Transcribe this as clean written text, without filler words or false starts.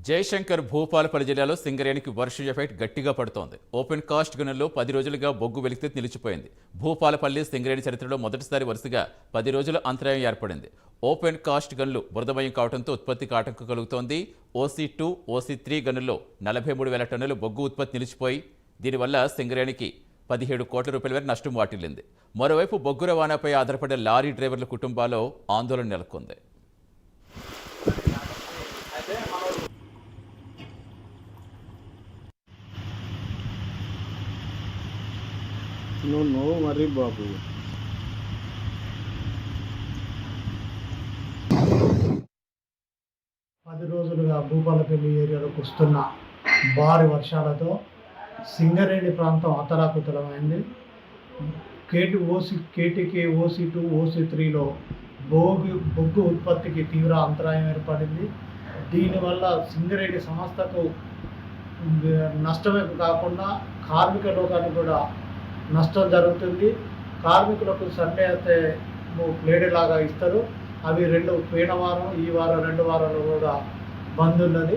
జయశంకర్ భూపాలపల్లి జిల్లాలో సింగరేణికి వర్ష ఎఫెక్ట్ గట్టిగా పడుతోంది. ఓపెన్ కాస్ట్ గనుల్లో 10 రోజులుగా బొగ్గు వెలికితే నిలిచిపోయింది. భూపాలపల్లి సింగరేణి చరిత్రలో మొదటిసారి వరుసగా 10 రోజుల అంతరాయం ఏర్పడింది. ఓపెన్ కాస్ట్ గనులు బురదమయం కావడంతో ఉత్పత్తికి ఆటంకం కలుగుతోంది. OC2, OC3 గనుల్లో 43,000 టన్నుల బొగ్గు ఉత్పత్తి నిలిచిపోయి దీనివల్ల సింగరేణికి 17 కోట్ల రూపాయల వరకు నష్టం వాటిల్లింది. మరోవైపు బొగ్గు రవాణాపై ఆధారపడే లారీ డ్రైవర్ల కుటుంబాల్లో ఆందోళన నెలకొంది. నువ్వు మరి బాబు 10 రోజులుగా భూపాలపల్లి ఏరియాలోకి వస్తున్న భారీ వర్షాలతో సింగరేణి ప్రాంతం అతలాకుతలమైంది. కేటీకే OC2, OC3లో బొగ్గు ఉత్పత్తికి తీవ్ర అంతరాయం ఏర్పడింది. దీనివల్ల సింగరేణి సంస్థకు నష్టమే కాకుండా కార్మిక లోకానికి కూడా నష్టం జరుగుతుంది. కార్మికులకు సండే అయితే ప్లేడ్ లాగా ఇస్తారు. అవి 2 పోయిన వారం, ఈ వారం 2 వారాలు కూడా బంద్ ఉన్నది.